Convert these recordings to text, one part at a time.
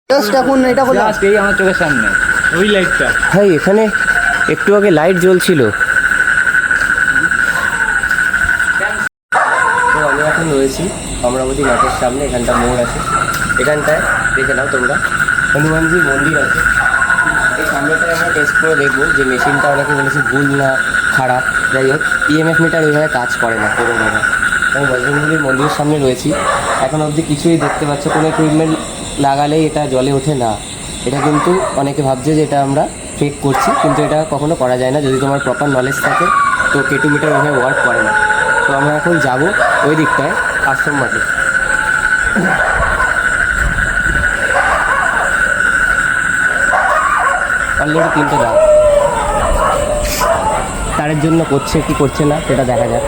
Just এখন এটা বলে জাস্ট এই আমার চোখের সামনে ওই লাইটটা। ভাই এখানে একটু আগে লাইট জ্বলছিল। তো আমি এখন রয়েছি অমরাবতী মাঠের সামনে, এখানটা মোড় আছে, এখানটায় দেখে নাও তোমরা হনুমানজির মন্দির আছে। এই সামনেটায় আমরা টেস্ট করে দেখবো যে মেশিনটা অনেকে বলেছে ভুল না খারাপ, যাই হোক ইএমএফ মিটার ওইভাবে কাজ করে না কোনোভাবে। আমি বজরঙ্গবলীর মন্দিরের সামনে রয়েছি, এখন অবধি কিছুই দেখতে পাচ্ছ, কোনো ইকুইপমেন্ট লাগালেই এটা জলে ওঠে না। এটা কিন্তু অনেকে ভাবছে যে এটা আমরা ফেক করছি, কিন্তু এটা কখনো করা যায় না। যদি তোমার প্রপার নলেজ থাকে তো কেটু মিটার ওইভাবে ওয়ার্ক করে না। তো আমরা এখন যাব ওই দিকটায় আশ্রম মাঠে। অলরেডি 3টে দাও, তারের জন্য করছে কি করছে না সেটা দেখা যাক।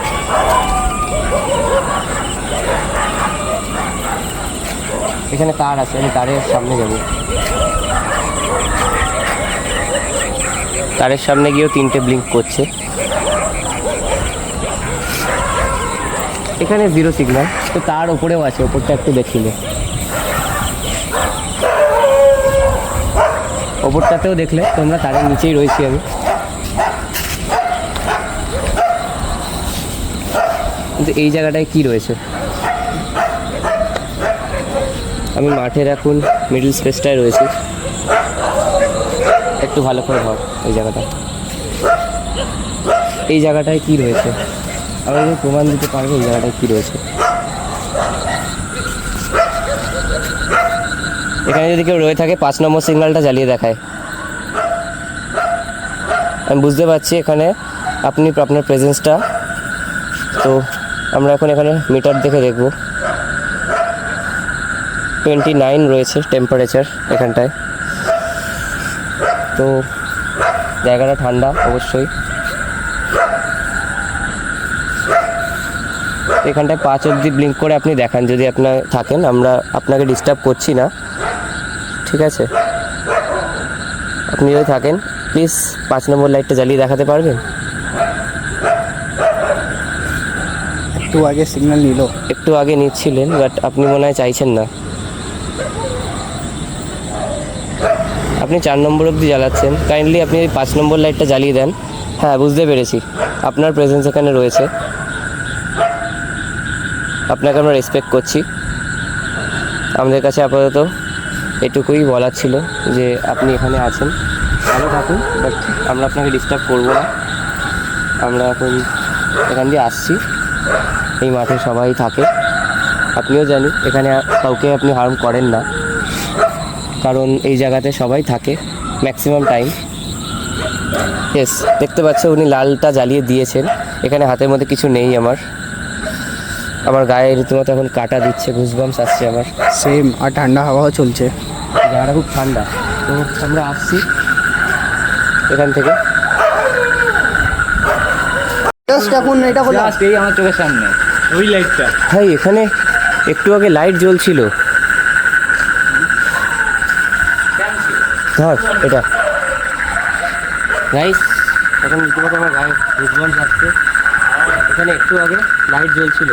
এখানে তার আছে, আমি তারের সামনে যাব। তারের সামনে গিয়েও 3টে ব্লিঙ্ক করছে। এখানে 0 সিগন্যাল, তো তার ওপরেও আছে, ওপরটা একটু দেখিলে। ওপরটাতেও দেখলে তোমরা তারের নিচেই রয়েছি আমি। কিন্তু এই জায়গাটায় কি রয়েছে? আমি মাঠের এখন মিডল স্পেসটায় রয়েছি, একটু ভালো করে ধর এই জায়গাটা। এই জায়গাটায় কি রয়েছে আমাকে প্রমাণ দিতে পারবে? এই জায়গাটায় কি রয়েছে? এখানে যদি কেউ রয়ে থাকে 5 নম্বর সিগন্যালটা জ্বালিয়ে দেখায়। আমি বুঝতে পারছি এখানে আপনি আপনার প্রেজেন্সটা। তো আমরা এখন এখানে মিটার দেখে দেখব। 29 রয়েছে টেম্পারেচার এখানটায়। তো জায়গাটা ঠান্ডা অবশ্যই। এখানটায় 5 অবধি ব্লিঙ্ক করে আপনি দেখান যদি আপনার থাকেন। আমরা আপনাকে ডিস্টার্ব করছি না, ঠিক আছে? আপনি যদি থাকেন প্লিজ 5 নম্বর লাইটটা জ্বালিয়ে দেখাতে পারবেন? একটু আগে সিগন্যাল নিল, একটু আগে নিচ্ছিলেন, বাট আপনি মনে হয় চাইছেন না। আপনি 4 নম্বর অবধি জ্বালাচ্ছেন, কাইন্ডলি আপনি 5 নম্বর লাইটটা জ্বালিয়ে দেন। হ্যাঁ, বুঝতে পেরেছি আপনার প্রেজেন্স এখানে রয়েছে, আপনাকে আমরা রেসপেক্ট করছি। আমাদের কাছে আপাতত এটুকুই বলার ছিল যে আপনি এখানে আছেন, ভালো থাকুন, বাট আমরা আপনাকে ডিস্টার্ব করবো না। আমরা এখন এখান দিয়ে আসছি, এই মাঠে সবাই থাকে, আপনিও জানি এখানে কাউকে আপনি হার্ম করেন না, কারণ এই জায়গাতে সবাই থাকে ম্যাক্সিমাম টাইম। ইয়েস, দেখতে পাচ্ছ উনি লালটা জ্বালিয়ে দিয়েছেন। এখানে হাতের মধ্যে কিছু নেই আমার গায়ে রীতিমতো এখন কাটা দিচ্ছে, গুজবাম্পস আসছে আমার। সেম, আর ঠান্ডা হাওয়াও চলছে, জায়গাটা খুব ঠান্ডা। তো আমরা আসছি এখান থেকে। জাস্ট এখন এটা বলে জাস্ট এই আমার চোখের সামনে ওই লাইটটা। ভাই এখানে একটু আগে লাইট জ্বলছিল। ধর এটা গাইস, এখন রীতিমতো আমার গায়ে গুজবাম্পস আসছে। এখানে একটু আগে লাইট জ্বলছিল,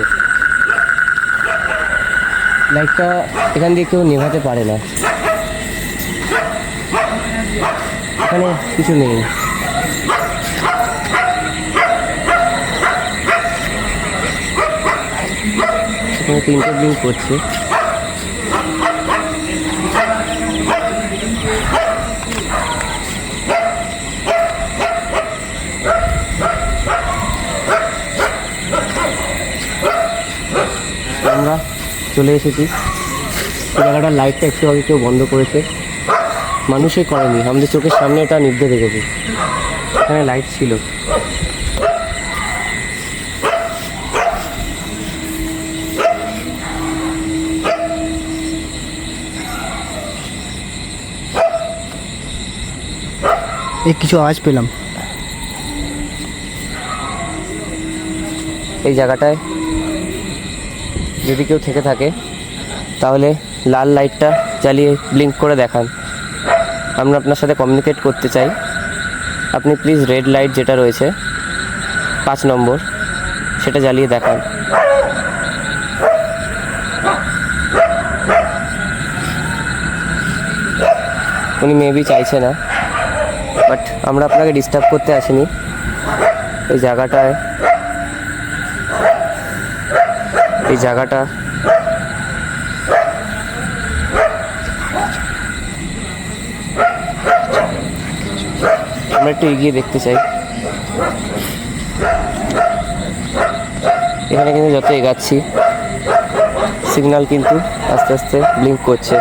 লাইটটা এখান দিয়ে কেউ নেভাতে পারে না, এখানে কিছু নেই। এখানে 3টে ব্লিঙ্ক করছে। আমরা চলে এসেছি। এই জায়গাটার লাইটটা একটু আগে কেউ বন্ধ করেছে, মানুষে করেনি, আমাদের চোখের সামনে ওটা নিভতে দেখেছি। এখানে লাইট ছিল। এই কিছু আওয়াজ পেলাম এই জায়গাটায়, যদি কেউ থেকে থাকে তাহলে লাল লাইটটা জ্বালিয়ে ব্লিঙ্ক করে দেখান। আমরা আপনার সাথে কমিউনিকেট করতে চাই। আপনি প্লিজ রেড লাইট যেটা রয়েছে 5 নম্বর সেটা জ্বালিয়ে দেখান। উনি মেবি চাইছে না, বাট আমরা আপনাকে ডিস্টার্ব করতে আসিনি। এই জায়গাটা আমরা একটু এগিয়ে দেখতে চাই। এখানে কিন্তু যত এগাচ্ছি সিগন্যাল কিন্তু আস্তে আস্তে ব্লিঙ্ক করছে।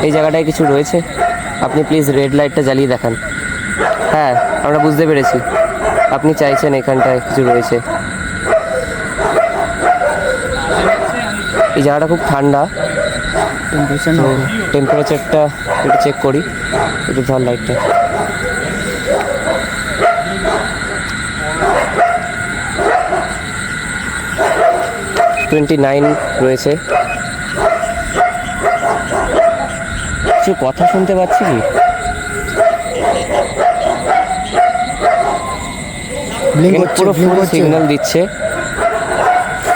এই জায়গাটায় কিছু রয়েছে, আপনি প্লিজ রেড লাইটটা জ্বালিয়ে দেখান। হ্যাঁ, আমরা বুঝতে পেরেছি আপনি চাইছেন এখানটায় কিছু রয়েছে। এই জায়গাটা খুব ঠান্ডা, টেম্পারেচারটা একটু চেক করি। একটু ধর লাইটটা। $29 রয়েছে। কিছু কথা শুনতে পাচ্ছি কি? পুরো ফুল সিগন্যাল দিচ্ছে।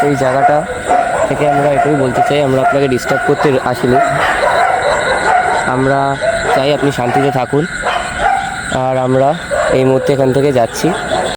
এই জায়গাটা থেকে আমরা এটাই বলতে চাই, আমরা আপনাকে ডিস্টার্ব করতে আসিনি। আমরা চাই আপনি শান্তিতে থাকুন, আর আমরা এই মুহূর্তে এখান থেকে যাচ্ছি।